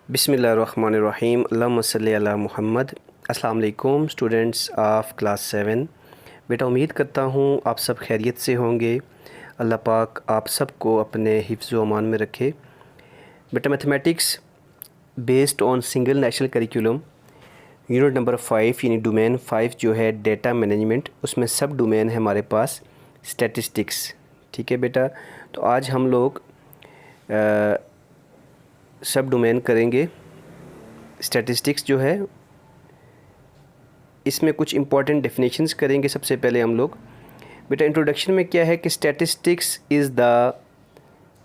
बिस्मिल्लाहिर्रहमानिर्रहीम अल्लाहुम्मा सल्ली अला मुहम्मद। अस्सलाम वालेकुम स्टूडेंट्स ऑफ क्लास 7। बेटा उम्मीद करता हूँ आप सब खैरियत से होंगे। अल्लाह पाक आप सब को अपने हिफ्ज़ व अमान में रखे। बेटा mathematics based on single national curriculum unit number 5 यानी डोमेन 5 जो है डेटा मैनेजमेंट, उसमें सब डोमेन है हमारे पास स्टैटिस्टिक्स। ठीक है बेटा, तो आज हम लोग सब डोमेन करेंगे। स्टैटिस्टिक्स जो है इसमें कुछ इंपॉर्टेंट डेफिनेशंस करेंगे। सबसे पहले हम लोग बेटा इंट्रोडक्शन में क्या है कि statistics is the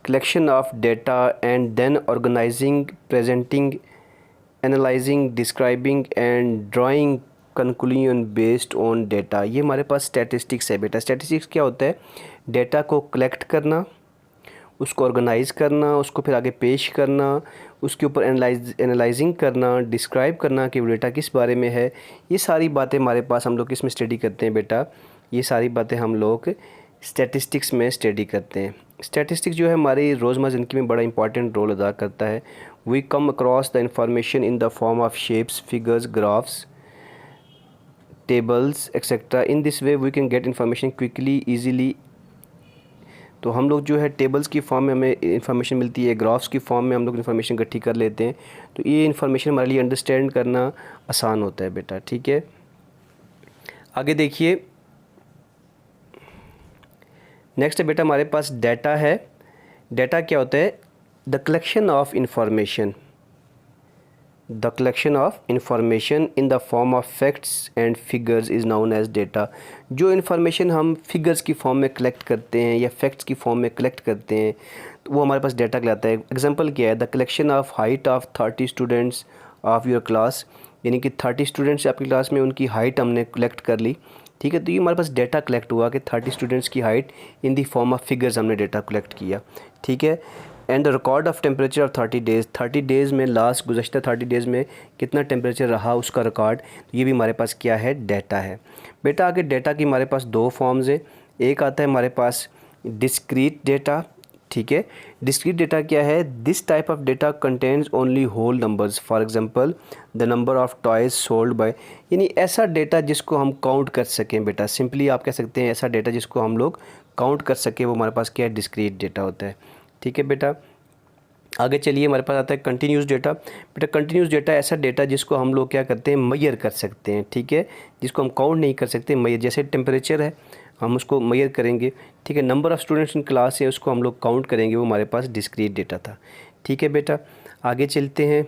collection of data and then organising, presenting, analysing, describing and drawing conclusion based on data. ये हमारे पास स्टैटिस्टिक्स है बेटा। स्टैटिस्टिक्स क्या होता है? डेटा को कलेक्ट करना, उसको ऑर्गेनाइज़ करना, उसको फिर आगे पेश करना, उसके ऊपर एनालाइजिंग करना, डिस्क्राइब करना कि वो डेटा किस बारे में है। ये सारी बातें हमारे पास हम लोग किस में स्टडी करते हैं बेटा? ये सारी बातें हम लोग स्टैटिस्टिक्स में स्टडी करते हैं। स्टैटिस्टिक्स जो है हमारी रोज़मर्रा ज़िंदगी में बड़ा इंपॉर्टेंट रोल अदा करता है। We come across the information in the form of shapes, figures, graphs, tables etcetera. In this way we can get information quickly, easily. तो हम लोग जो है टेबल्स की फॉर्म में हमें इंफॉर्मेशन मिलती है, ग्राफ्स की फॉर्म में हम लोग इंफॉर्मेशन इकट्ठी कर लेते हैं। तो ये इंफॉर्मेशन हमारे लिए अंडरस्टैंड करना आसान होता है बेटा। ठीक है, आगे देखिए। नेक्स्ट है बेटा हमारे पास डाटा है। डाटा क्या होता है? The collection of information, the collection of information in the form of facts and figures is known as data. जो इन्फॉर्मेशन हम फिगर्स की फॉर्म में कलेक्ट करते हैं या फैक्ट्स की फॉर्म में कलेक्ट करते हैं तो वो हमारे पास डेटा कहलाता है। एग्जांपल क्या है? The collection of height of 30 students of your class, यानी कि 30 स्टूडेंट्स आपकी क्लास में, उनकी हाइट हमने कलेक्ट कर ली। ठीक है, तो ये हमारे पास डेटा कलेक्ट हुआ कि 30 स्टूडेंट्स की height in the form of figures हमने डेटा कलेक्ट किया। ठीक है, and the record of temperature of 30 days, 30 days में लास्ट गुज़श्ता 30 डेज़ में कितना टेम्परेचर रहा उसका रिकॉर्ड, तो ये भी हमारे पास क्या है? डाटा है बेटा। आगे डाटा की हमारे पास दो फॉर्म्स है। एक आता है हमारे पास डिस्क्रीट डेटा। ठीक है, डिस्क्रीट डेटा क्या है? This type of data contains only whole numbers, for example the number of toys sold by, यानी ऐसा डेटा जिसको हम काउंट कर सकें बेटा। सिंपली आप कह सकते हैं ऐसा डेटा जिसको हम लोग काउंट कर सकें, वो हमारे पास क्या है? डिस्क्रीट डेटा होता है। ठीक है बेटा, आगे चलिए। हमारे पास आता है कंटिन्यूस डेटा। बेटा कंटिन्यूस डेटा ऐसा डेटा जिसको हम लोग क्या करते हैं? मेजर कर सकते हैं। ठीक है, जिसको हम काउंट नहीं कर सकते, मेजर। जैसे टेम्परेचर है, हम उसको मेजर करेंगे। ठीक है, number of students in class है, उसको हम लोग काउंट करेंगे, वो हमारे पास डिस्क्रीट डेटा था। ठीक है बेटा, आगे चलते हैं।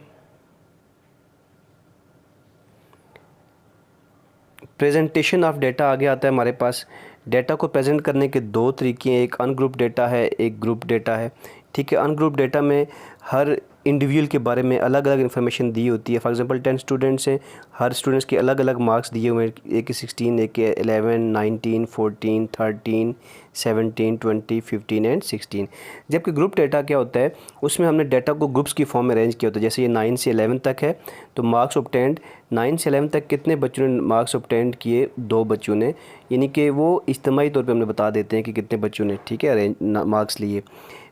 प्रेजेंटेशन ऑफ डेटा आगे आता है हमारे पास। डेटा को प्रेजेंट करने के दो तरीके हैं, एक अनग्रुप डेटा है, एक ग्रुप डेटा है। ठीक है, अनग्रुप डेटा में हर इंडिविजुअल के बारे में अलग अलग इन्फॉर्मेशन दी होती है। फॉर एग्जांपल 10 स्टूडेंट्स हैं, हर स्टूडेंट्स के अलग अलग मार्क्स दिए हुए हैं, एक के 16, एक के 11, 19, 14, 13, 17, 20, 15 एंड 16। जबकि ग्रुप डेटा क्या होता है? उसमें हमने डेटा को ग्रुप्स की फॉर्म में अरेंज किया होता है। जैसे ये 9 से 11 तक है, तो मार्क्स ऑब्टेंड 9 से 11 तक कितने बच्चों ने मार्क्स ऑब्टेंड किए? 2 बच्चों ने, यानी कि वो इज्तिमाई तौर पे हमने बता देते हैं कि कितने बच्चों ने, ठीक है, अरेंज मार्क्स लिए।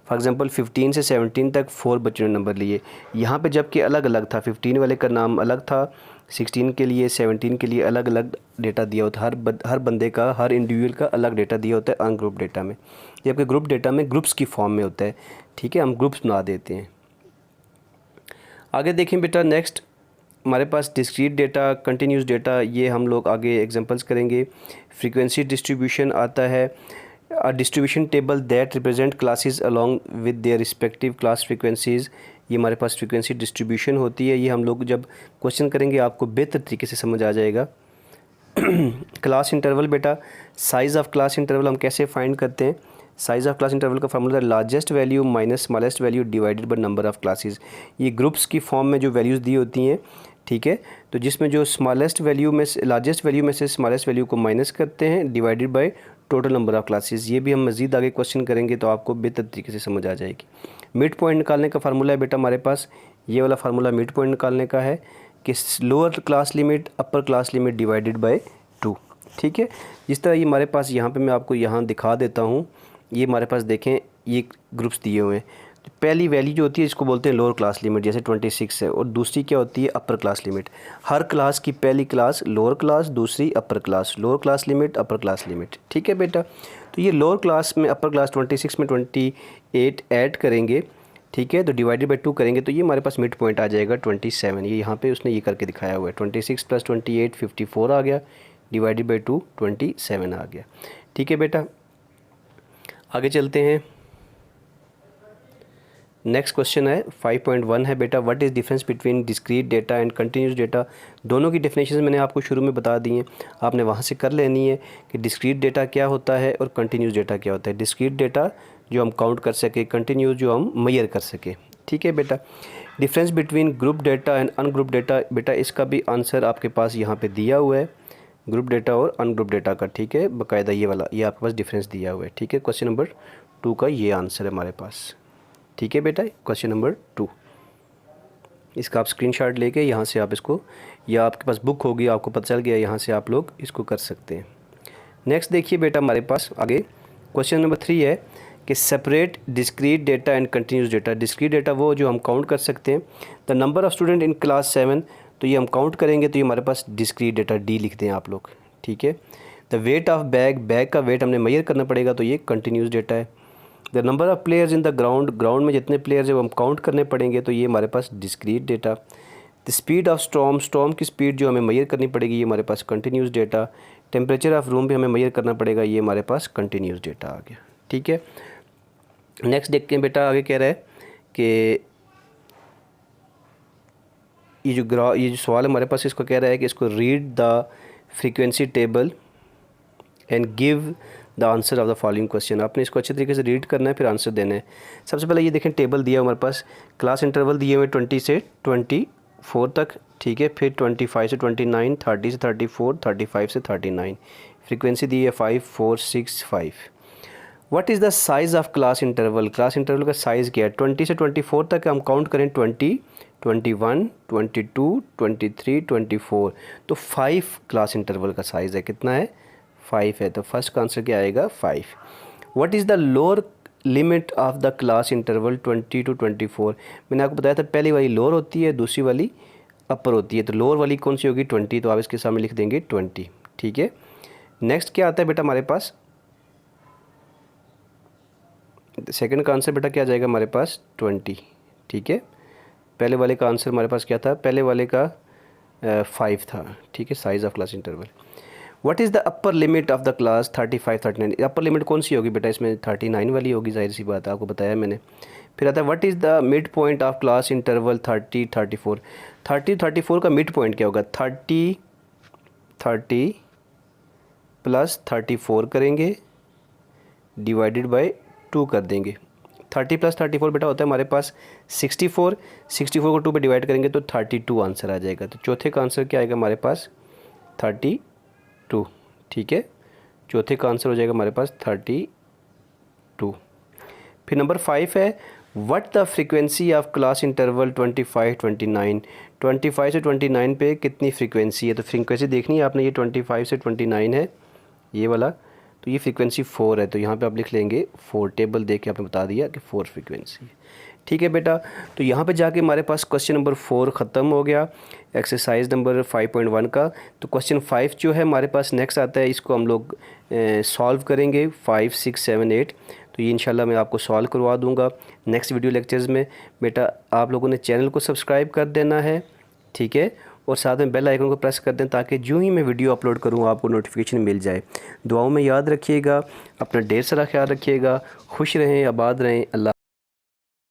फॉर एग्जांपल 15 से 17 तक 4 बच्चों ने नंबर लिए। यहाँ पे जबकि अलग अलग था, 15 वाले का नाम अलग था, 16 के लिए, 17 के लिए अलग अलग डेटा दिया होता है। हर बंदे का, हर इंडिविजुअल का अलग डेटा दिया होता है अनग्रुप डेटा में। जबकि ग्रुप डेटा में ग्रुप्स की फॉर्म में होता है। ठीक है, हम ग्रुप्स बना देते हैं। आगे देखें बेटा, नेक्स्ट हमारे पास डिस्क्रीट डेटा, कंटिन्यूस डेटा, ये हम लोग आगे एग्जांपल्स करेंगे। फ्रीक्वेंसी डिस्ट्रीब्यूशन आता है। A distribution table that represent classes along with their respective class frequencies, ये हमारे पास फ्रीक्वेंसी डिस्ट्रीब्यूशन होती है। ये हम लोग जब क्वेश्चन करेंगे आपको बेहतर तरीके से समझ आ जाएगा। क्लास इंटरवल बेटा, साइज़ ऑफ क्लास इंटरवल हम कैसे फाइंड करते हैं? साइज़ ऑफ क्लास इंटरवल का formula largest value minus smallest value divided by number of classes. ये ग्रुप्स की फॉर्म में जो वैल्यूज़ दी होती हैं। ठीक है, तो जिसमें जो स्मॉलेस्ट वैल्यू में से लार्जेस्ट वैल्यू में से स्मॉलेस्ट वैल्यू को माइनस करते हैं, divided by total number of classes. ये भी हम मज़ीद आगे क्वेश्चन करेंगे तो आपको बेहतर तरीके से समझ आ जाएगी। मिड पॉइंट निकालने का फार्मूला है बेटा हमारे पास, ये वाला फार्मूला मिड पॉइंट निकालने का है कि lower class limit upper class limit divided by 2। ठीक है, जिस तरह ये हमारे पास यहाँ पे मैं आपको यहाँ दिखा देता हूँ। ये हमारे पास देखें, ये ग्रुप्स दिए हुए हैं। पहली वैल्यू जो होती है इसको बोलते हैं लोअर क्लास लिमिट, जैसे 26 है, और दूसरी क्या होती है अपर क्लास लिमिट। हर क्लास की पहली क्लास लोअर क्लास, दूसरी upper class, lower class limit upper class limit. ठीक है बेटा, तो ये लोअर क्लास में अपर क्लास 26 में 28 ऐड करेंगे, ठीक है, तो डिवाइडेड बाई 2 करेंगे तो ये हमारे पास मिड पॉइंट आ जाएगा 27। ये यहाँ पे उसने ये करके दिखाया हुआ है, 26 + 28 54 आ गया, डिवाइडेड बाई 2 27 आ गया। ठीक है बेटा, आगे चलते हैं। नेक्स्ट क्वेश्चन है 5.1 है बेटा, what is difference between discrete data and continuous data. दोनों की डेफिनेशन मैंने आपको शुरू में बता दी हैं, आपने वहाँ से कर लेनी है कि डिस्क्रीट डेटा क्या होता है और कंटिन्यूस डेटा क्या होता है। डिस्क्रीट डेटा जो हम काउंट कर सके, कंटिन्यूस जो हम मेजर कर सके। ठीक है बेटा, difference between group data and ungroup data, बेटा इसका भी आंसर आपके पास यहाँ पर दिया हुआ है, ग्रुप डेटा और अनग्रुप डेटा का। ठीक है, बाकायदा ये वाला ये आपके पास डिफरेंस दिया हुआ है। ठीक है, क्वेश्चन नंबर 2 का ये आंसर है हमारे पास। ठीक है बेटा, क्वेश्चन नंबर 2, इसका आप स्क्रीनशॉट लेके यहाँ से आप इसको, या आपके पास बुक होगी आपको पता चल गया, यहाँ से आप लोग इसको कर सकते हैं। नेक्स्ट देखिए बेटा हमारे पास आगे क्वेश्चन नंबर 3 है कि separate discrete data and continuous data. Discrete data वो जो हम काउंट कर सकते हैं, the number of student in class 7, तो ये हम काउंट करेंगे तो ये हमारे पास डिस्क्रीट डेटा डी लिखते हैं आप लोग। ठीक है, the weight of bag, bag का वेट हमने मेजर करना पड़ेगा तो ये कंटिन्यूस डेटा है। The number of players in the ground, ground में जितने प्लेयर्स हैं वो हम काउंट करने पड़ेंगे तो ये हमारे पास discrete data. The speed of storm, storm की स्पीड जो हमें मेजर करनी पड़ेगी ये हमारे पास continuous data. Temperature of room भी हमें मेजर करना पड़ेगा, ये हमारे पास कंटिन्यूस डेटा आ गया। ठीक है, नेक्स्ट देखते हैं बेटा, आगे कह रहा है कि ये जो सवाल हमारे पास इसको कह रहा है कि इसको read the frequency table and give the answer of the following question. आपने इसको अच्छे तरीके से रीड करना है, फिर आंसर देना है। सबसे पहले ये देखें टेबल दिया हमारे पास, क्लास इंटरवल दिए हुए 20 से 24 तक। ठीक है, फिर 25 से 29, 30 से 34, 35 से 39, फ्रीक्वेंसी दी है 5 4 6 5। What is the size of class interval, class interval का साइज़ क्या है। 20 से 24 तक हम काउंट करें 20, 21, 22, 23, 24, तो 5 क्लास इंटरवल का साइज़ है। कितना है, 5 है, तो फर्स्ट का आंसर क्या आएगा 5। What is the lower limit of the class interval 20 to 24। मैंने आपको बताया था पहली वाली लोअर होती है, दूसरी वाली अपर होती है, तो लोअर वाली कौन सी होगी 20, तो आप इसके सामने लिख देंगे 20। ठीक है, नेक्स्ट क्या आता है बेटा हमारे पास, सेकंड का आंसर बेटा क्या जाएगा हमारे पास 20। ठीक है, पहले वाले का आंसर हमारे पास क्या था, पहले वाले का 5 था। ठीक है, size of class interval. What is the upper limit of the class 35 39, upper limit कौन सी होगी बेटा, इसमें 39 वाली होगी, जाहिर सी बात है, आपको बताया मैंने। फिर आता है what is the mid point of class interval 30 34। 30 34 का मिड पॉइंट क्या होगा, 30 + 34 करेंगे, डिवाइडेड बाई 2 कर देंगे। 30 + 34 बेटा होता है हमारे पास 64, 64 को 2 पे डिवाइड करेंगे तो 32 आंसर आ जाएगा। तो चौथे का आंसर क्या आएगा हमारे पास 32। ठीक है, चौथे का आंसर हो जाएगा हमारे पास 32। फिर नंबर 5 है what the frequency of class interval 25 29। 25 से 29 पे कितनी फ्रीक्वेंसी है, तो फ्रीक्वेंसी देखनी है आपने, ये 25 से 29 है ये वाला, तो ये फ्रीक्वेंसी 4 है, तो यहाँ पे आप लिख लेंगे 4। टेबल देख के आपने बता दिया कि 4 फ्रीक्वेंसी है। ठीक है बेटा, तो यहाँ पे जाके हमारे पास क्वेश्चन नंबर 4 ख़त्म हो गया एक्सरसाइज नंबर 5.1 का। तो क्वेश्चन 5 जो है हमारे पास नेक्स्ट आता है, इसको हम लोग सॉल्व करेंगे 5 6 7 8। तो ये इंशाल्लाह मैं आपको सॉल्व करवा दूँगा नेक्स्ट वीडियो लेक्चर्स में। बेटा आप लोगों ने चैनल को सब्सक्राइब कर देना है, ठीक है, और साथ में बेल आइकन को प्रेस कर दें ताकि जो ही मैं वीडियो अपलोड करूँ आपको नोटिफिकेशन मिल जाए। दुआओं में याद रखिएगा, अपना ढेर सारा ख्याल रखिएगा, खुश रहें, आबाद रहें। अल्लाह